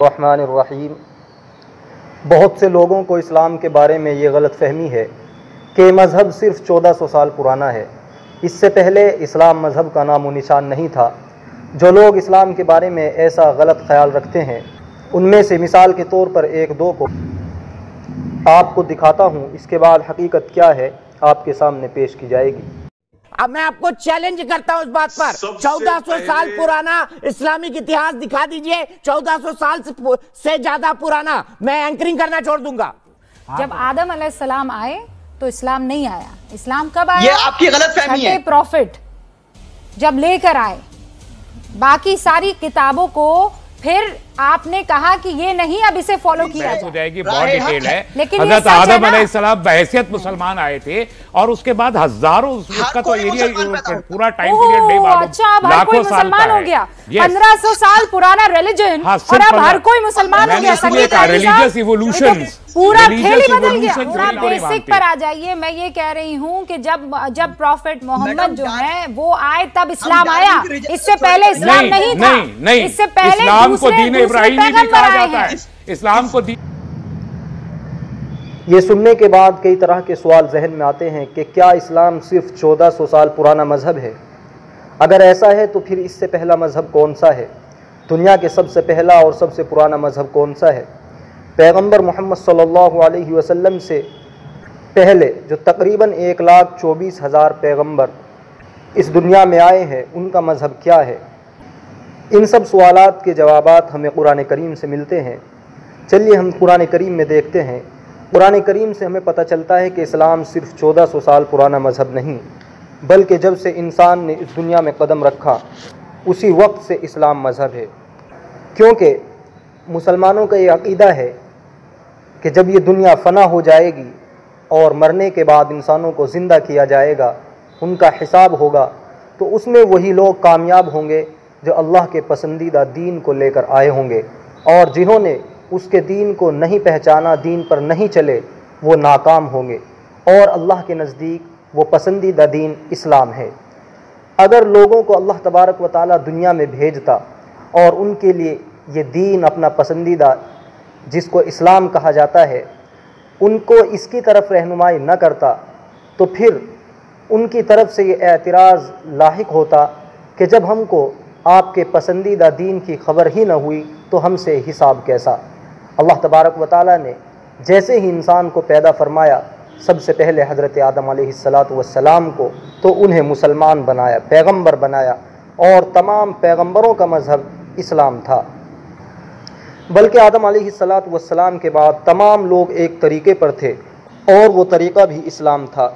الرحمن الرحیم۔ بہت سے لوگوں کو اسلام کے بارے میں یہ غلط فہمی ہے کہ مذہب صرف 1400 سال پرانا ہے۔ اس سے پہلے اسلام مذہب کا نام و نشان نہیں تھا۔ جو لوگ اسلام کے بارے میں ایسا غلط خیال رکھتے ہیں ان میں سے مثال کے طور پر ایک دو کو آپ کو دکھاتا ہوں، اس کے بعد حقیقت کیا ہے آپ کے سامنے پیش کی جائے گی۔ اب میں آپ کو چیلنج کرتا ہوں اس بات پر، 1400 سال پرانا اسلامک اتہاس دکھا دیجئے، 1400 سال سے زیادہ پرانا، میں اینکرنگ کرنا چھوڑ دوں گا۔ جب آدم علیہ السلام آئے تو اسلام نہیں آیا۔ اسلام کب آیا؟ یہ آپ کی غلط فہمی ہے۔ پروفٹ جب لے کر آئے باقی ساری کتابوں کو، پھر آپ نے کہا کہ یہ نہیں، اب اسے فالو کیا ہو جائے گی، بہت ڈیٹیل ہے۔ لیکن حضرت آدم علیہ السلام بحیثیت مسلمان آئے تھے اور اس کے بعد ہزاروں، اس کا تو ایریا پورا ٹائم پیریڈ نہیں معلوم، اچھا اب ہر کوئی مسلمان ہو گیا۔ 1500 سال پرانا ریلیجن اور اب ہر کوئی مسلمان ہو گیا۔ ریلیجیس ایوولوشن پورا کھیل ہی بدل گیا۔ پورا بیسک پر آ جائیے۔ میں یہ کہہ رہی ہوں کہ جب پروفٹ محمد جو ہے وہ آئے تب اسلام آیا، اس سے پہلے اسلام نہیں تھا۔ اس سے پہلے اسلام کو دین ابراہیمی بھی کہا جاتا ہے۔ اسلام کو یہ سننے کے بعد کئی طرح کے سوال ذہن میں آتے ہیں کہ کیا اسلام صرف 1400 سال پرانا مذہب ہے؟ اگر ایسا ہے تو پھر اس سے پہلا مذہب کون سا ہے؟ دنیا کے سب سے پہلا اور سب سے پرانا مذہب کون سا ہے؟ پیغمبر محمد صلی اللہ علیہ وسلم سے پہلے جو تقریباً 1,24,000 پیغمبر اس دنیا میں آئے ہیں، ان کا مذہب کیا ہے؟ ان سب سوالات کے جوابات ہمیں قرآن کریم سے ملتے ہیں۔ چلیے ہم قرآن کریم میں دیکھتے ہیں۔ قرآن کریم سے ہمیں پتہ چلتا ہے کہ اسلام صرف 1400 سال پرانا مذہب نہیں، بلکہ جب سے انسان نے اس دنیا میں قدم رکھا اسی وقت سے اسلام مذہب ہے، کیونکہ مسلمانوں کا یہ عقیدہ ہے کہ جب یہ دنیا فنا ہو جائے گی اور مرنے کے بعد انسانوں کو زندہ کیا جائے گا، ان کا حساب ہوگا، تو اس میں وہی لوگ کامیاب ہوں گے جو اللہ کے پسندیدہ دین کو لے کر آئے ہوں گے، اور جنہوں نے اس کے دین کو نہیں پہچانا، دین پر نہیں چلے، وہ ناکام ہوں گے، اور اللہ کے نزدیک وہ پسندیدہ دین اسلام ہے۔ اگر لوگوں کو اللہ تبارک و تعالیٰ دنیا میں بھیجتا اور ان کے لیے یہ دین اپنا پسندیدہ جس کو اسلام کہا جاتا ہے، ان کو اس کی طرف رہنمائی نہ کرتا، تو پھر ان کی طرف سے یہ اعتراض لاحق ہوتا کہ جب ہم کو آپ کے پسندیدہ دین کی خبر ہی نہ ہوئی تو ہم سے حساب کیسا؟ اللہ تبارک و تعالیٰ نے جیسے ہی انسان کو پیدا فرمایا، سب سے پہلے حضرت آدم علیہ السلام کو تو انہیں مسلمان بنایا، پیغمبر بنایا، اور تمام پیغمبروں کا مذہب اسلام تھا۔ بلکہ آدم علیہ السلام کے بعد تمام لوگ ایک طریقے پر تھے اور وہ طریقہ بھی اسلام تھا۔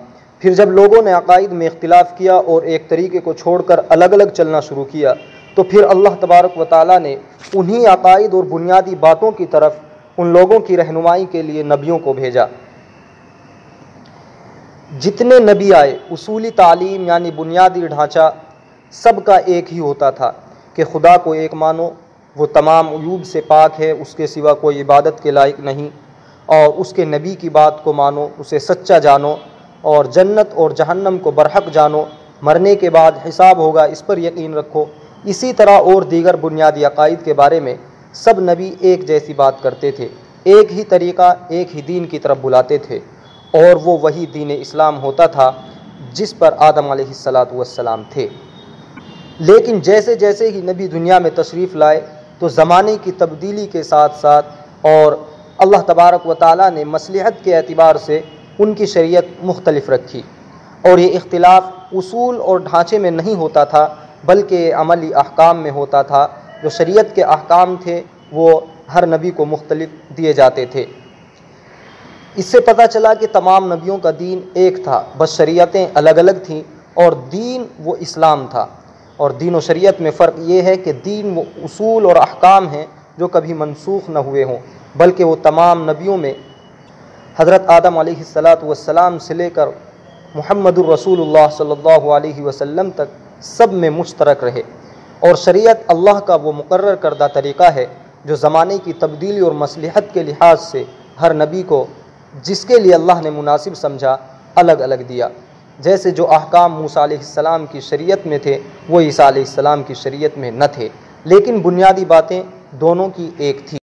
پھر جب لوگوں نے عقائد میں اختلاف کیا اور ایک طریقے کو چھوڑ کر الگ الگ چلنا شروع کیا، تو پھر اللہ تبارک و تعالیٰ نے انہی عقائد اور بنیادی باتوں کی طرف ان لوگوں کی رہنمائی کے لیے نبیوں کو بھیجا۔ جتنے نبی آئے، اصولی تعلیم یعنی بنیادی ڈھانچہ سب کا ایک ہی ہوتا تھا کہ خدا کو ایک مانو، وہ تمام عیوب سے پاک ہے، اس کے سوا کوئی عبادت کے لائق نہیں، اور اس کے نبی کی بات کو مانو، اسے سچا جانو، اور جنت اور جہنم کو برحق جانو، مرنے کے بعد حساب ہوگا اس پر یقین رکھو۔ اسی طرح اور دیگر بنیادی عقائد کے بارے میں سب نبی ایک جیسی بات کرتے تھے، ایک ہی طریقہ، ایک ہی دین کی طرف بلاتے تھے، اور وہ وہی دین اسلام ہوتا تھا جس پر آدم علیہ السلام تھے۔ لیکن جیسے جیسے ہی نبی دنیا میں تشریف لائے تو زمانے کی تبدیلی کے ساتھ ساتھ اور اللہ تبارک و تعالیٰ نے مصلحت کے اعتبار سے ان کی شریعت مختلف رکھی، اور یہ اختلاف اصول اور ڈھانچے میں نہیں ہوتا تھا بلکہ عملی احکام میں ہوتا تھا۔ جو شریعت کے احکام تھے وہ ہر نبی کو مختلف دیے جاتے تھے۔ اس سے پتہ چلا کہ تمام نبیوں کا دین ایک تھا، بس شریعتیں الگ الگ تھیں، اور دین وہ اسلام تھا۔ اور دین و شریعت میں فرق یہ ہے کہ دین وہ اصول اور احکام ہیں جو کبھی منسوخ نہ ہوئے ہوں، بلکہ وہ تمام نبیوں میں حضرت آدم علیہ السلام سے لے کر محمد الرسول اللہ صلی اللہ علیہ وسلم تک سب میں مشترک رہے۔ اور شریعت اللہ کا وہ مقرر کردہ طریقہ ہے جو زمانے کی تبدیلی اور مصلحت کے لحاظ سے ہر نبی کو جس کے لیے اللہ نے مناسب سمجھا الگ الگ دیا۔ جیسے جو احکام موسیٰ علیہ السلام کی شریعت میں تھے وہ عیسیٰ علیہ السلام کی شریعت میں نہ تھے، لیکن بنیادی باتیں دونوں کی ایک تھی۔